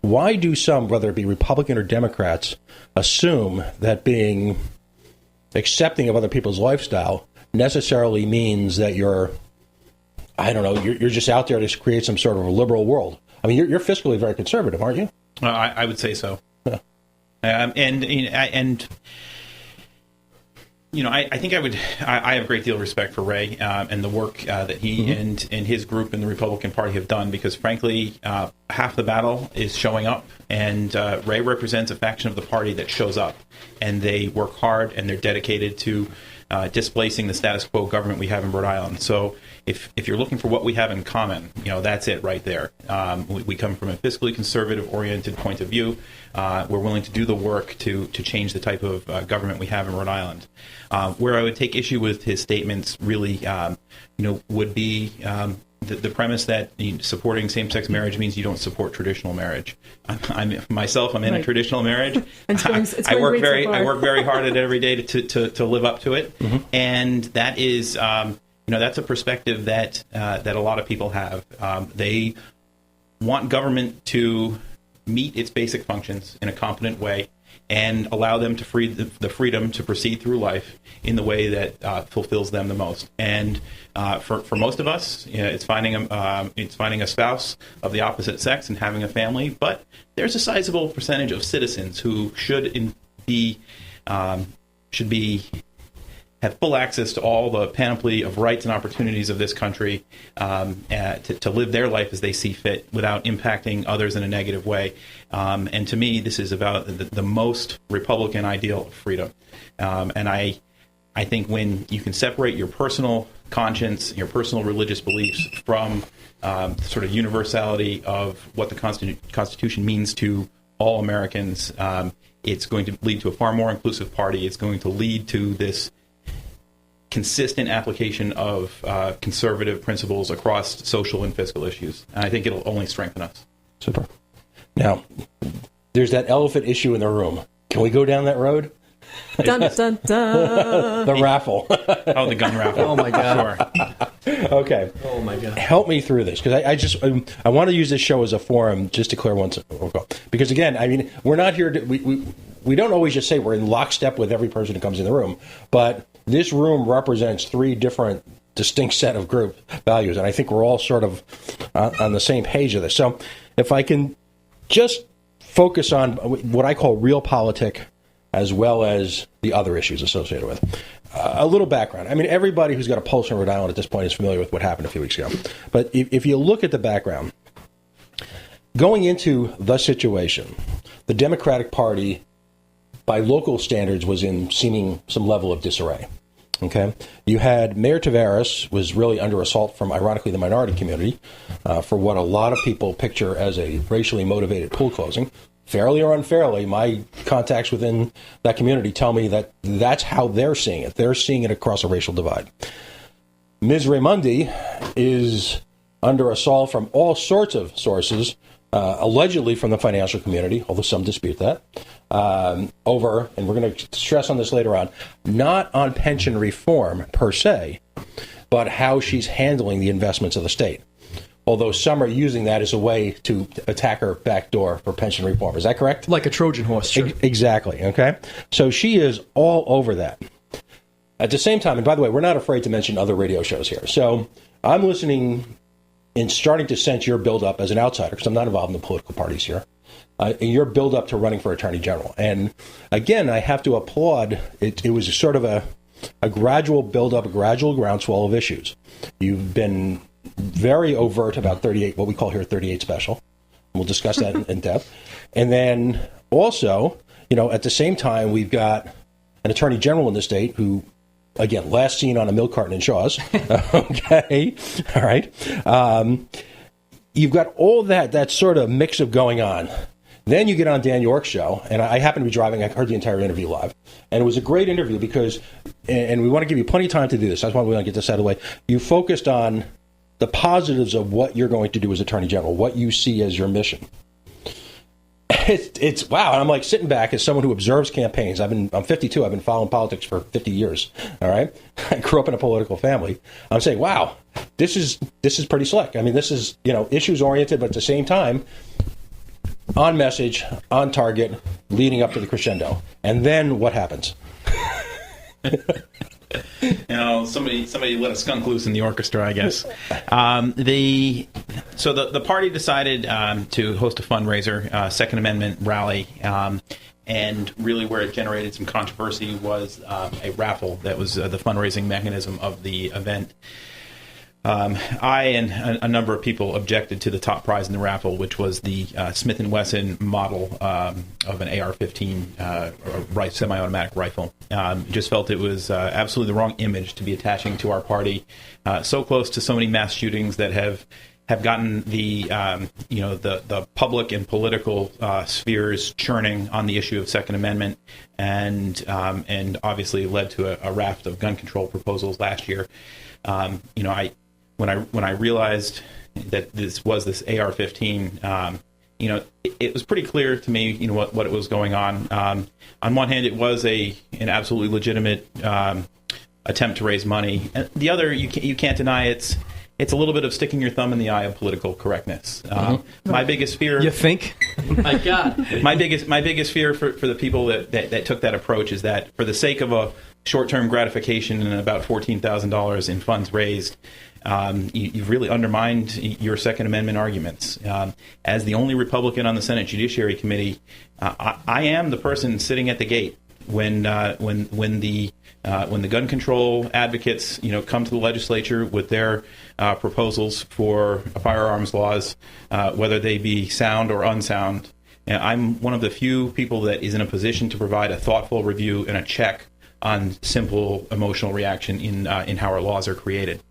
why do some, whether it be Republican or Democrats, assume that being accepting of other people's lifestyle necessarily means that you're just out there to create some sort of a liberal world? I mean, you're fiscally very conservative, aren't you? I would say so. Yeah. I think I have a great deal of respect for Ray and the work that he and his group in the Republican Party have done, because frankly, half the battle is showing up, and Ray represents a faction of the party that shows up, and they work hard and they're dedicated to displacing the status quo government we have in Rhode Island. So if you're looking for what we have in common, that's it right there. We come from a fiscally conservative-oriented point of view. We're willing to do the work to change the type of government we have in Rhode Island. Where I would take issue with his statements really, would be the premise that supporting same-sex marriage means you don't support traditional marriage. I'm in a traditional marriage. I work very hard at it every day to live up to it, and that is, that's a perspective that a lot of people have. They want government to meet its basic functions in a competent way and allow them to the freedom to proceed through life in the way that fulfills them the most. And for most of us, it's finding a spouse of the opposite sex and having a family. But there's a sizable percentage of citizens who should have full access to all the panoply of rights and opportunities of this country to live their life as they see fit without impacting others in a negative way. And to me, this is about the most Republican ideal of freedom. And I think when you can separate your personal conscience, your personal religious beliefs from sort of universality of what the Constitution means to all Americans, it's going to lead to a far more inclusive party. It's going to lead to this consistent application of conservative principles across social and fiscal issues. And I think it'll only strengthen us. Super. Now, there's that elephant issue in the room. Can we go down that road? Dun, dun, dun. The raffle. Oh, the gun raffle. Oh, my God. Sure. Okay. Oh, my God. Help me through this, because I want to use this show as a forum just to clear once. Because, again, I mean, we're not here to... We don't always just say we're in lockstep with every person who comes in the room, but this room represents three different distinct set of group values, and I think we're all sort of on the same page of this. So if I can just focus on what I call realpolitik as well as the other issues associated with it. A little background. I mean, everybody who's got a pulse in Rhode Island at this point is familiar with what happened a few weeks ago. But if you look at the background, going into the situation, the Democratic Party, by local standards, was in seeming some level of disarray. Okay, you had Mayor Taveras was really under assault from, ironically, the minority community for what a lot of people picture as a racially motivated pool closing. Fairly or unfairly, my contacts within that community tell me that that's how they're seeing it. They're seeing it across a racial divide. Ms. Raimondi is under assault from all sorts of sources, allegedly from the financial community, although some dispute that, over, and we're going to stress on this later on, not on pension reform per se, but how she's handling the investments of the state. Although some are using that as a way to attack her back door for pension reform. Is that correct? Like a Trojan horse. Sure. Exactly, okay? So she is all over that. At the same time, and by the way, we're not afraid to mention other radio shows here. So I'm listening and starting to sense your build-up as an outsider, because I'm not involved in the political parties here, your build-up to running for Attorney General. And again, I have to applaud, it was sort of a gradual build-up, a gradual groundswell of issues. You've been very overt about 38, what we call here 38 Special. We'll discuss that in depth. And then also, at the same time, we've got an Attorney General in the state who, again, last seen on a milk carton in Shaw's. Okay. All right. You've got all that sort of mix of going on. Then you get on Dan York's show, and I happen to be driving. I heard the entire interview live. And it was a great interview because, and we want to give you plenty of time to do this. That's why we want to get this out of the way. You focused on the positives of what you're going to do as Attorney General, what you see as your mission. It's wow. And I'm like sitting back as someone who observes campaigns. I'm 52. I've been following politics for 50 years. All right. I grew up in a political family. I'm saying, wow, this is pretty slick. I mean, this is, issues oriented, but at the same time, on message, on target, leading up to the crescendo. And then what happens? Somebody let a skunk loose in the orchestra, I guess. The party decided to host a fundraiser, Second Amendment rally, and really where it generated some controversy was a raffle that was the fundraising mechanism of the event. I and a number of people objected to the top prize in the raffle, which was the Smith & Wesson model of an AR-15 semi-automatic rifle. Just felt it was absolutely the wrong image to be attaching to our party, so close to so many mass shootings that have gotten the public and political spheres churning on the issue of Second Amendment, and obviously led to a raft of gun control proposals last year. When I realized that this AR-15, it was pretty clear to me, what it was going on. On one hand, it was an absolutely legitimate attempt to raise money. And the other, you can't deny it's a little bit of sticking your thumb in the eye of political correctness. My biggest fear. You think? My God. My biggest fear for the people that took that approach is that for the sake of a short-term gratification and about $14,000 in funds raised, you've really undermined your Second Amendment arguments. As the only Republican on the Senate Judiciary Committee, I am the person sitting at the gate when the gun control advocates come to the legislature with their proposals for firearms laws, whether they be sound or unsound. I'm one of the few people that is in a position to provide a thoughtful review and a check on simple emotional reaction in how our laws are created.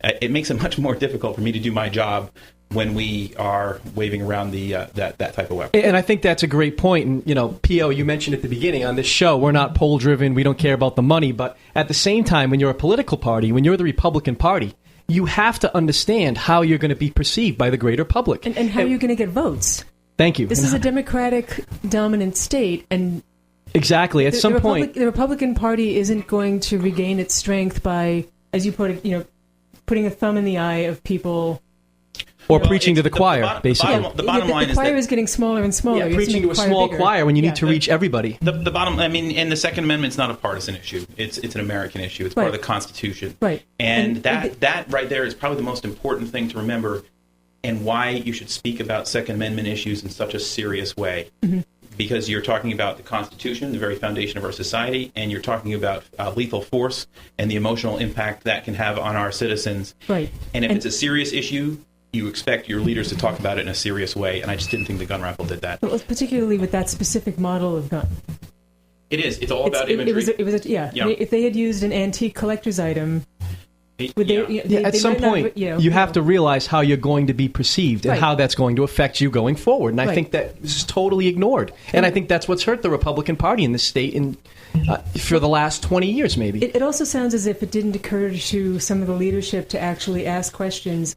It makes it much more difficult for me to do my job when we are waving around that type of weapon. And I think that's a great point. And, P.O., you mentioned at the beginning on this show, we're not poll-driven, we don't care about the money. But at the same time, when you're a political party, when you're the Republican Party, you have to understand how you're going to be perceived by the greater public. And how you're going to get votes. Thank you. This is a Democratic-dominant state, and exactly. At some point, the Republican Party isn't going to regain its strength by, as you put it, putting a thumb in the eye of people, or preaching to the choir. Basically, the bottom line the is choir that is getting smaller and smaller. yeah, preaching to a small choir when you need to reach everybody. The bottom, and the Second Amendment's not a partisan issue. It's an American issue. It's part of the Constitution. Right. And that right there is probably the most important thing to remember, and why you should speak about Second Amendment issues in such a serious way. Mm-hmm. Because you're talking about the Constitution, the very foundation of our society, and you're talking about lethal force and the emotional impact that can have on our citizens. Right. And if it's a serious issue, you expect your leaders to talk about it in a serious way, and I just didn't think the gun raffle did that. Well, particularly with that specific model of gun. It is. It's all about imagery. If they had used an antique collector's item, at some point, you have to realize how you're going to be perceived and how that's going to affect you going forward. And I think that is totally ignored. And I think that's what's hurt the Republican Party in this state for the last 20 years, maybe. It also sounds as if it didn't occur to some of the leadership to actually ask questions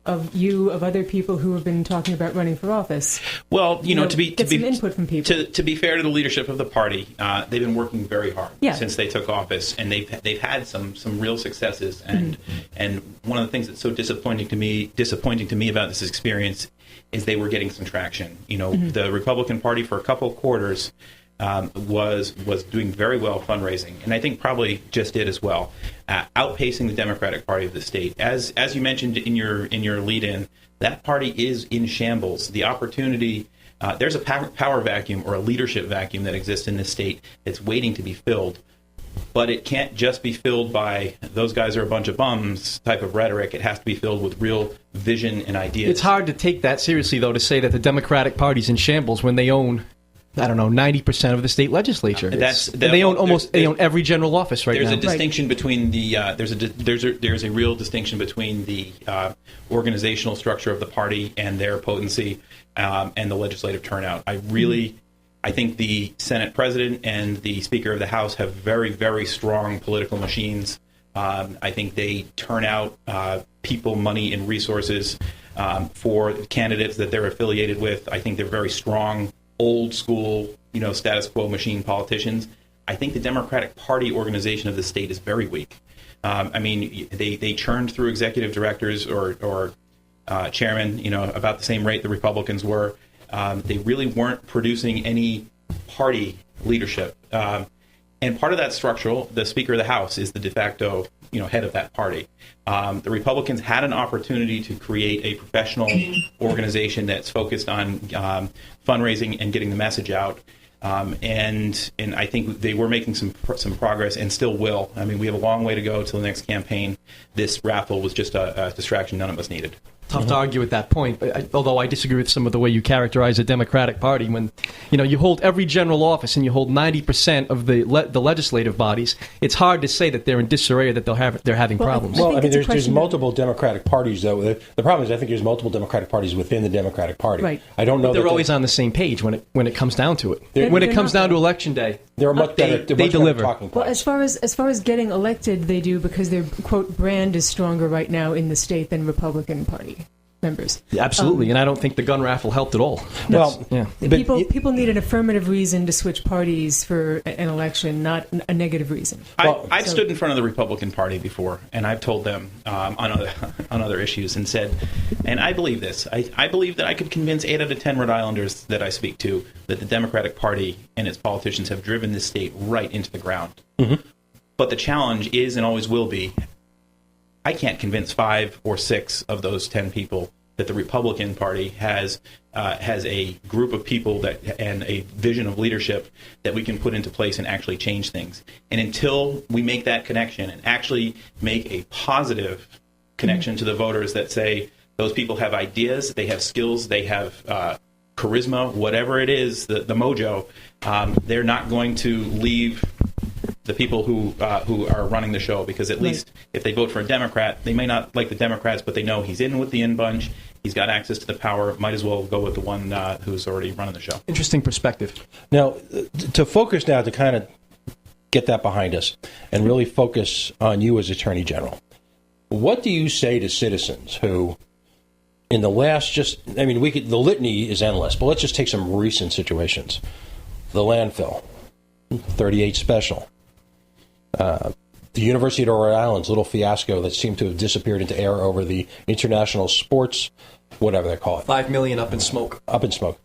of other people who have been talking about running for office. Well, to be some input from people. To be fair to the leadership of the party, they've been working very hard since they took office, and they've had some real successes. And one of the things that's so disappointing to me about this experience is they were getting some traction. The Republican Party for a couple of quarters was doing very well fundraising, and I think probably just did as well, outpacing the Democratic Party of the state. As you mentioned in your lead-in, that party is in shambles. The opportunity, there's a power vacuum or a leadership vacuum that exists in this state that's waiting to be filled, but it can't just be filled by those guys are a bunch of bums type of rhetoric. It has to be filled with real vision and ideas. It's hard to take that seriously, though, to say that the Democratic Party's in shambles when they own 90% of the state legislature. They own every general office right now. There's a distinction between there's a real distinction between the organizational structure of the party and their potency and the legislative turnout. I think the Senate President and the Speaker of the House have very, very strong political machines. I think they turn out people, money, and resources for candidates that they're affiliated with. I think they're very strong, old school, status quo machine politicians. I think the Democratic Party organization of the state is very weak. They churned through executive directors or chairmen, about the same rate the Republicans were. They really weren't producing any party leadership. And part of that structural, the Speaker of the House is the de facto, head of that party. The Republicans had an opportunity to create a professional organization that's focused on fundraising and getting the message out. And I think they were making some progress and still will. I mean, we have a long way to go till the next campaign. This raffle was just a distraction none of us needed. Tough to argue at that point, although I disagree with some of the way you characterize the Democratic Party. When you hold every general office and you hold 90% of the legislative bodies, it's hard to say that they're in disarray or that they're having problems. Well, I mean, there's multiple Democratic parties, though. The problem is, I think there's multiple Democratic parties within the Democratic Party. Right. I don't know. They're always on the same page when it comes down to it. When it comes down to election day, they're much better. They deliver. Talking well, as far as getting elected, they do, because their quote brand is stronger right now in the state than Republican Party members. Absolutely, and I don't think the gun raffle helped at all. Well, yeah. People need an affirmative reason to switch parties for an election, not a negative reason. I've stood in front of the Republican Party before, and I've told them on other issues and said, and I believe this, I believe that I could convince 8 out of 10 Rhode Islanders that I speak to that the Democratic Party and its politicians have driven this state right into the ground. Mm-hmm. But the challenge is and always will be, I can't convince 5 or 6 of those 10 people that the Republican Party has a group of people and a vision of leadership that we can put into place and actually change things. And until we make that connection and actually make a positive connection to the voters that say those people have ideas, they have skills, they have charisma, whatever it is, the mojo, they're not going to leave the people who are running the show, because at least if they vote for a Democrat, they may not like the Democrats, but they know he's in with the in bunch, he's got access to the power, might as well go with the one who's already running the show. Interesting perspective. Now, to focus now, to kind of get that behind us and really focus on you as Attorney General, what do you say to citizens who, in the last the litany is endless, but let's just take some recent situations. The landfill, 38 special. The University of Rhode Island's little fiasco that seemed to have disappeared into air over the international sports, whatever they call it. $5 million up in smoke. Up in smoke.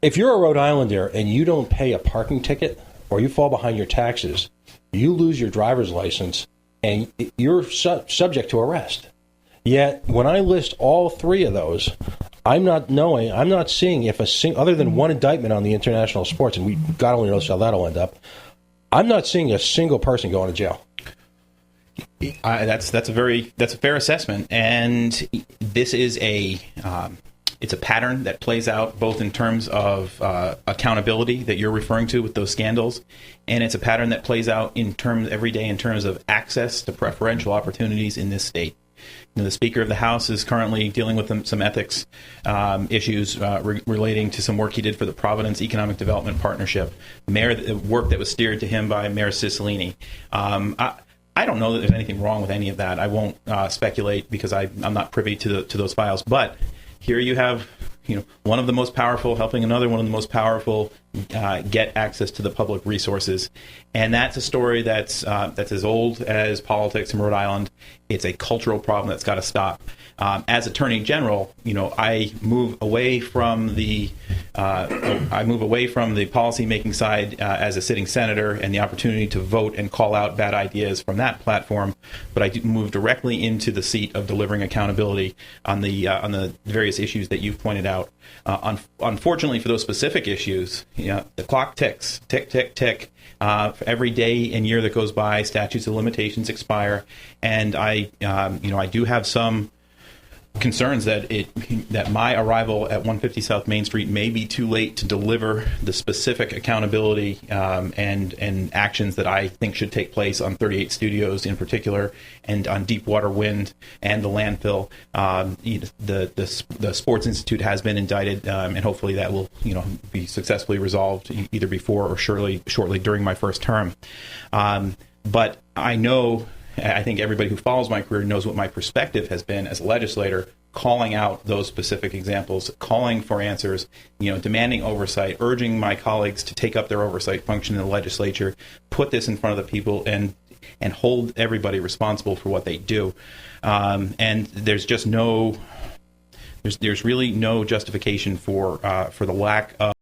If you're a Rhode Islander and you don't pay a parking ticket or you fall behind your taxes, you lose your driver's license and you're subject to arrest. Yet, when I list all 3 of those, I'm not seeing if other than one indictment on the international sports, and God only knows how that'll end up, I'm not seeing a single person going to jail. That's a fair assessment, and this is it's a pattern that plays out both in terms of accountability that you're referring to with those scandals, and it's a pattern that plays out every day in terms of access to preferential opportunities in this state. The Speaker of the House is currently dealing with some ethics issues relating to some work he did for the Providence Economic Development Partnership, work that was steered to him by Mayor Cicilline. I don't know that there's anything wrong with any of that. I won't speculate because I'm not privy to those files. But here you have one of the most powerful helping another one of the most powerful get access to the public resources. And that's a story that's as old as politics in Rhode Island. It's a cultural problem that's got to stop. As Attorney General, I move away from the policy-making side as a sitting senator and the opportunity to vote and call out bad ideas from that platform. But I do move directly into the seat of delivering accountability on the various issues that you've pointed out. Unfortunately, for those specific issues, the clock ticks, tick, tick, tick. For every day and year that goes by, statutes of limitations expire, and I do have some concerns that my arrival at 150 South Main Street may be too late to deliver the specific accountability and actions that I think should take place on 38 Studios in particular, and on Deepwater Wind and the landfill. The Sports Institute has been indicted, and hopefully that will be successfully resolved either before or shortly during my first term. But I think everybody who follows my career knows what my perspective has been as a legislator, calling out those specific examples, calling for answers, demanding oversight, urging my colleagues to take up their oversight function in the legislature, put this in front of the people, and hold everybody responsible for what they do. And there's just no There's really no justification for the lack of